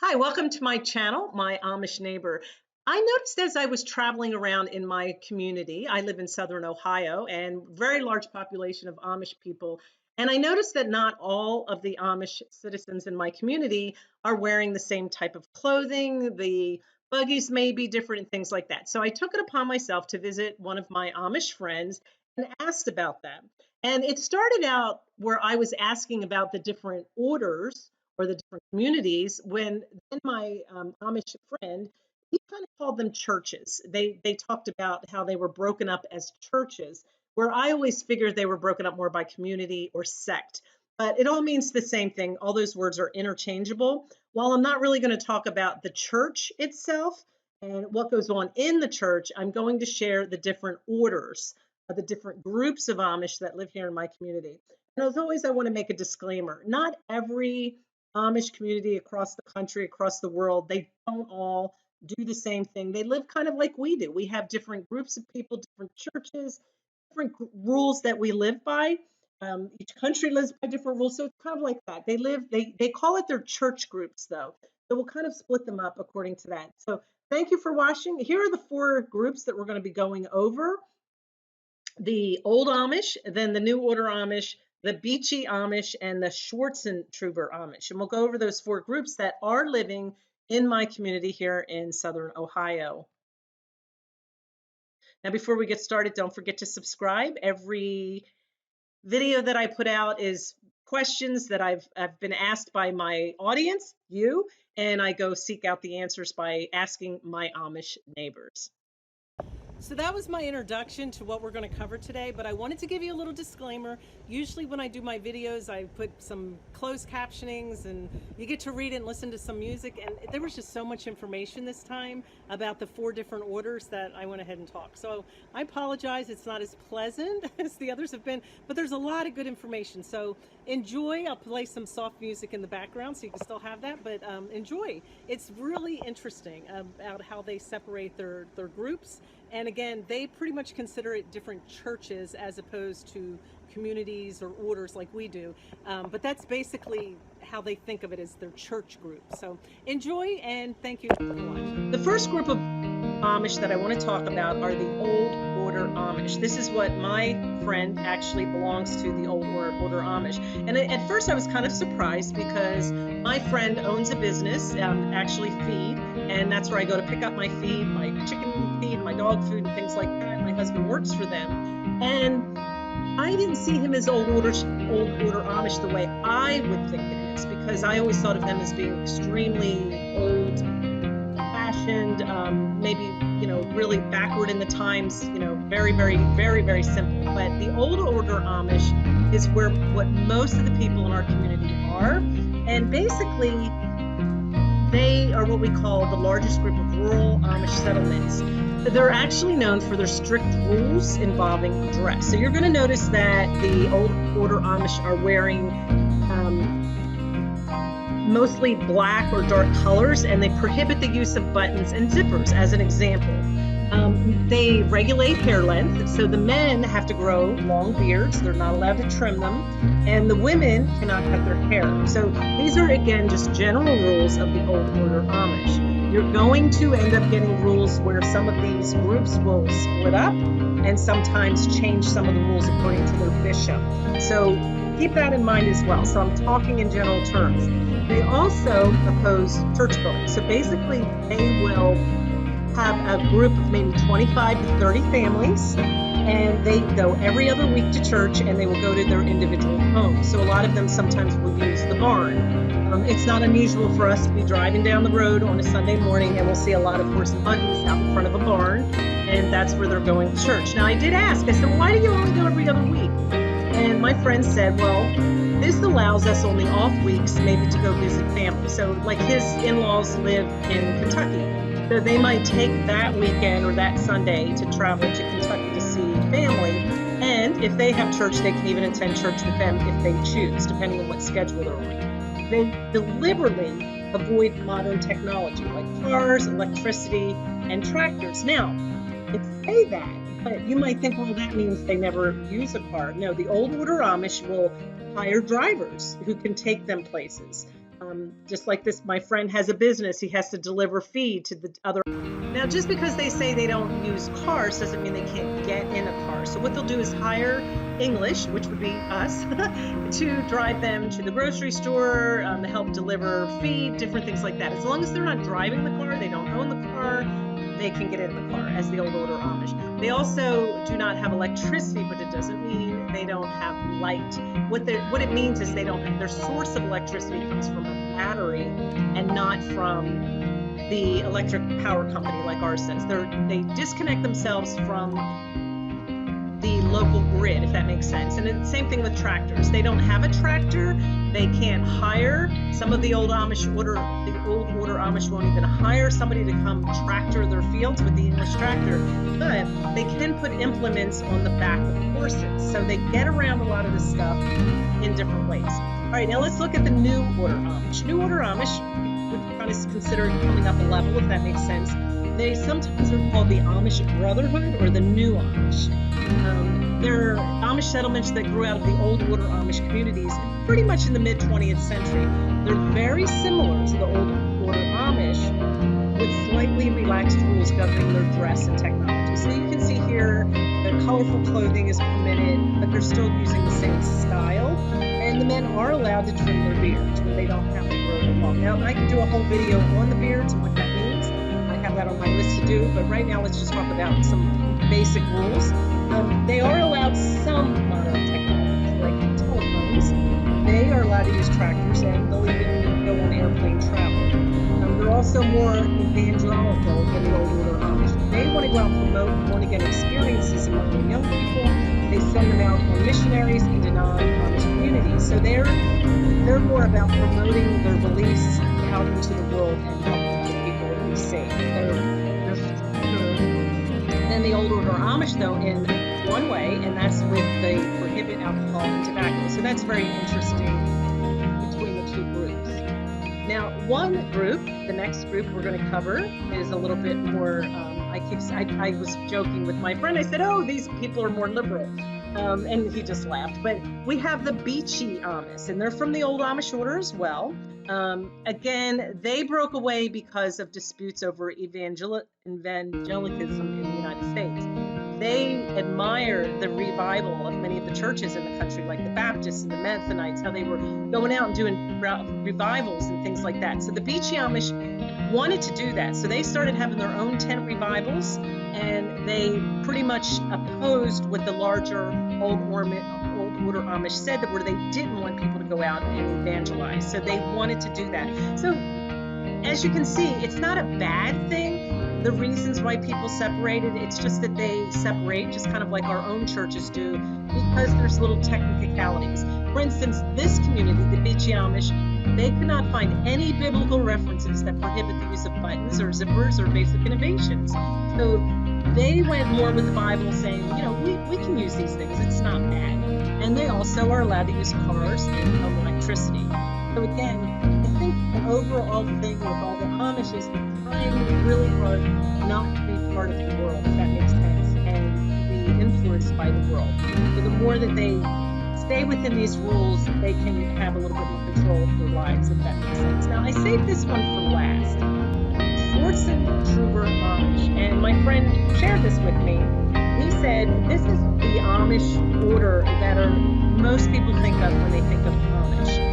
Hi, welcome to my channel, My Amish Neighbor. I noticed as I was traveling around in my community, I live in Southern Ohio and very large population of Amish people. And I noticed that not all of the Amish citizens in my community are wearing the same type of clothing. The buggies may be different and things like that. So I took it upon myself to visit one of my Amish friends and asked about them. And it started out where I was asking about the different orders or the different communities when then my Amish friend, he kind of called them churches. They talked about how they were broken up as churches, where I always figured they were broken up more by community or sect. But it all means the same thing. All those words are interchangeable. While I'm not really going to talk about the church itself and what goes on in the church, I'm going to share the different orders, the different groups of Amish that live here in my community. And as always, I want to make a disclaimer. Not every Amish community across the country, across the world, they don't all do the same thing. They live kind of like we do. We have different groups of people, different churches, different rules that we live by. Each country lives by different rules, so it's kind of like that. They call it their church groups, though. So we'll kind of split them up according to that. So thank you for watching. Here are the four groups that we're going to be going over: the Old Amish, then the New Order Amish, the Beachy Amish, and the Swartzentruber Amish. And we'll go over those four groups that are living in my community here in Southern Ohio. Now, before we get started, don't forget to subscribe. Every video that I put out is questions that I've been asked by my audience, you, and I go seek out the answers by asking my Amish neighbors. So that was my introduction to what we're going to cover today, but I wanted to give you a little disclaimer. Usually when I do my videos, I put some closed captionings and you get to read it and listen to some music, and there was just so much information this time about the four different orders that I went ahead and talked. So I apologize, it's not as pleasant as the others have been, but there's a lot of good information. So enjoy. I'll play some soft music in the background so you can still have that, but enjoy. It's really interesting about how they separate their groups. And again, they pretty much consider it different churches as opposed to communities or orders like we do. But that's basically how they think of it, as their church group. So enjoy, and thank you for watching. The first group of Amish that I want to talk about are the Old Order Amish. This is what my friend actually belongs to, the Old Order Amish. And at first I was kind of surprised because my friend owns a business, actually feed, and that's where I go to pick up my feed, my chicken feed, my dog food, and things like that. My husband works for them. And I didn't see him as Old Order Amish the way I would think it is, because I always thought of them as being extremely old fashioned, maybe, really backward in the times, very, very, very, very simple. But the Old Order Amish is what most of the people in our community are. And basically, they are what we call the largest group of rural Amish settlements. They're actually known for their strict rules involving dress. So you're going to notice that the Old Order Amish are wearing mostly black or dark colors, and they prohibit the use of buttons and zippers, as an example. They regulate hair length, so the men have to grow long beards. They're not allowed to trim them, and the women cannot cut their hair. So these are, again, just general rules of the Old Order Amish. You're going to end up getting rules where some of these groups will split up and sometimes change some of the rules according to their bishop. So keep that in mind as well. So I'm talking in general terms. They also oppose church building. So basically, they will have a group of maybe 25 to 30 families, and they go every other week to church, and they will go to their individual homes. So a lot of them sometimes will use the barn. It's not unusual for us to be driving down the road on a Sunday morning, and we'll see a lot of horse and buggies out in front of a barn, and that's where they're going to church. Now, I did ask, I said, why do you only go every other week? And my friend said, well, this allows us on the off weeks maybe to go visit family. So like his in-laws live in Kentucky. So they might take that weekend or that Sunday to travel to Kentucky to see family. And if they have church, they can even attend church with them if they choose, depending on what schedule they're on. They deliberately avoid modern technology like cars, electricity, and tractors. Now, they say that, but you might think, well, that means they never use a car. No, the Old Order Amish will hire drivers who can take them places. Just like this, my friend has a business. He has to deliver feed to the other. Now, just because they say they don't use cars doesn't mean they can't get in a car. So what they'll do is hire English, which would be us, to drive them to the grocery store, to help deliver feed, different things like that. As long as they're not driving the car, they don't own the car, they can get in the car as the old order Amish. They also do not have electricity, but it doesn't mean they don't have light. What it means is their source of electricity comes from a battery and not from the electric power company like ours says. They disconnect themselves from the local grid, if that makes sense. And it's the same thing with tractors. They don't have a tractor. They can't hire. Some of the old order Amish won't even hire somebody to come tractor their fields with the English tractor, but they can put implements on the back of horses. So they get around a lot of this stuff in different ways. All right, now let's look at the new order Amish. New order Amish would kind of consider coming up a level, if that makes sense. They sometimes are called the Amish Brotherhood or the New Amish. They're Amish settlements that grew out of the old order Amish communities pretty much in the mid-20th century. They're very similar to the old order Amish with slightly relaxed rules governing their dress and technology. So you can see here their colorful clothing is permitted, but they're still using the same style. And the men are allowed to trim their beards when they don't have to grow them long. Now, I could do a whole video on the beards and what that means. I have that on my list to do, but right now let's just talk about some basic rules. They are allowed some modern technology, like telephones. They are allowed to use tractors, and they'll even go on airplane travel. They're also more evangelical than the old order Amish. They want to go out and promote born again experiences among the young people. They send them out on missionaries into non-Amish communities. So they're more about promoting their beliefs out into the world and helping the people be saved. They're than the old order Amish, though, in one way, and that's with they prohibit alcohol and tobacco. So that's very interesting between the two groups. Now, one group, the next group we're going to cover, is a little bit more. I was joking with my friend. I said, "Oh, these people are more liberal," and he just laughed. But we have the Beachy Amish, and they're from the old Amish order as well. Again, they broke away because of disputes over evangelicalism in the United States. They admired the revival of many of the churches in the country, like the Baptists and the Mennonites, how they were going out and doing revivals and things like that. So the Beachy Amish wanted to do that. So they started having their own tent revivals, and they pretty much opposed what the larger old order Amish said, that where they didn't want people to go out and evangelize. So they wanted to do that. So as you can see, it's not a bad thing, the reasons why people separated. It's just that they separate, just kind of like our own churches do, because there's little technicalities. For instance, this community, the Beachy Amish, they could not find any biblical references that prohibit the use of buttons or zippers or basic innovations. So they went more with the Bible, saying, we can use these things. It's not bad. And they also are allowed to use cars and electricity. So again, I think the overall thing with all the Amish is trying really hard not to be part of the world, if that makes sense, and be influenced by the world. So the more that they stay within these rules, they can have a little bit more control of their lives, if that makes sense. Now, I saved this one for last. Swartzentruber Amish, and my friend shared this with me. He said this is the Amish order that most people think of when they think of Amish.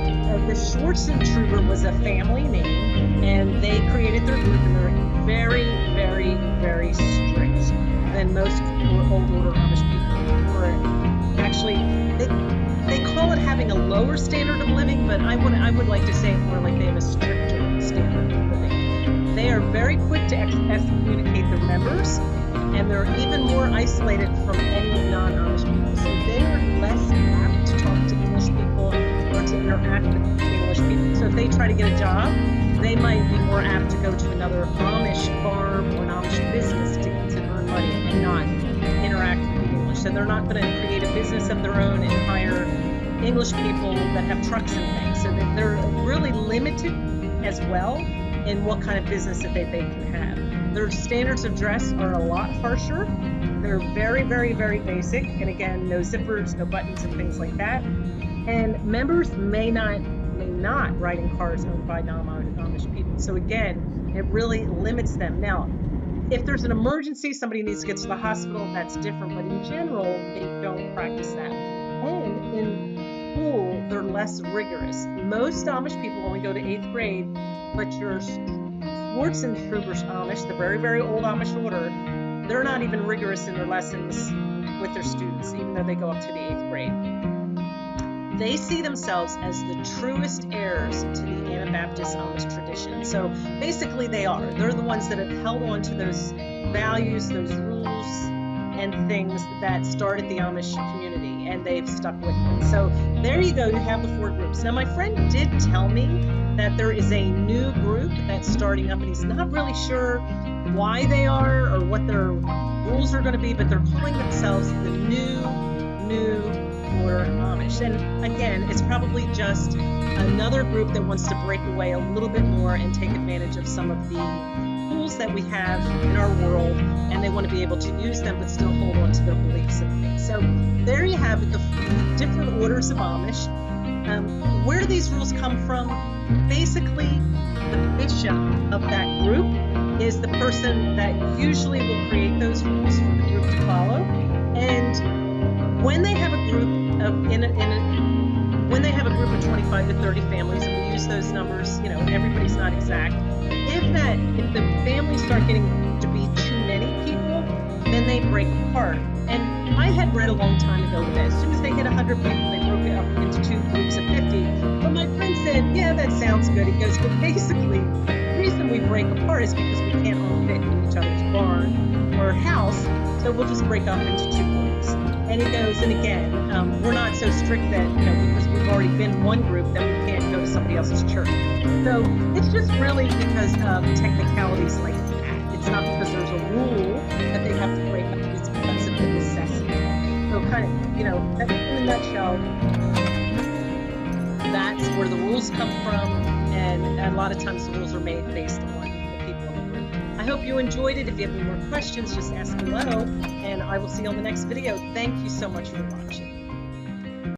The Swartzentruber was a family name, and they created their group, and they're very, very, very strict than most old order Amish people. Or actually, they call it having a lower standard of living, but I would like to say it more like they have a stricter standard of living. They are very quick to excommunicate their members, and they're even more isolated from any non-Amish people. So they are less apt to talk to English people or to interact with English people. So if they try to get a job, they might be more apt to go to another Amish farm or an Amish business to earn money and not interact with the English. So they're not going to create a business of their own and hire English people that have trucks and things. So they're really limited as well in what kind of business that they can have. Their standards of dress are a lot harsher. They're very, very, very basic. And again, no zippers, no buttons, and things like that. And members may not not riding cars owned by non-Amish people. So again, it really limits them. Now, if there's an emergency, somebody needs to get to the hospital, that's different. But in general, they don't practice that. And in school, they're less rigorous. Most Amish people only go to 8th grade, but your Swartzentruber Amish, the very, very old Amish order, they're not even rigorous in their lessons with their students, even though they go up to the 8th grade. They see themselves as the truest heirs to the Anabaptist Amish tradition. So basically they are. They're the ones that have held on to those values, those rules and things that started the Amish community, and they've stuck with it. So there you go, you have the 4 groups. Now my friend did tell me that there is a new group that's starting up, and he's not really sure why they are or what their rules are going to be, but they're calling themselves the New Order Amish. And again, it's probably just another group that wants to break away a little bit more and take advantage of some of the tools that we have in our world, and they want to be able to use them but still hold on to their beliefs and things. So there you have it, the different orders of Amish. Where do these rules come from? Basically, the bishop of that group is the person that usually will create those rules for the group to follow. And when they have a group of when they have a group of 25 to 30 families, and we use those numbers, you know, everybody's not exact. If the families start getting to be too many people, then they break apart. And I had read a long time ago that as soon as they hit 100 people, they broke it up into 2 groups of 50. But my friend said, yeah, that sounds good. He goes, but basically, the reason we break apart is because we can't all fit in each other's barn or house, so we'll just break up into 2 groups. And he goes, and again, we're not so strict that, you know, because we've already been one group, that we can't go to somebody else's church. So it's just really because of technicalities like that. It's not because there's a rule that they have to break up. It's because of the necessity. So kind of, you know, in a nutshell, that's where the rules come from. And a lot of times the rules are made based on the people in the group. I hope you enjoyed it. If you have any more questions, just ask below, and I will see you on the next video. Thank you so much for watching.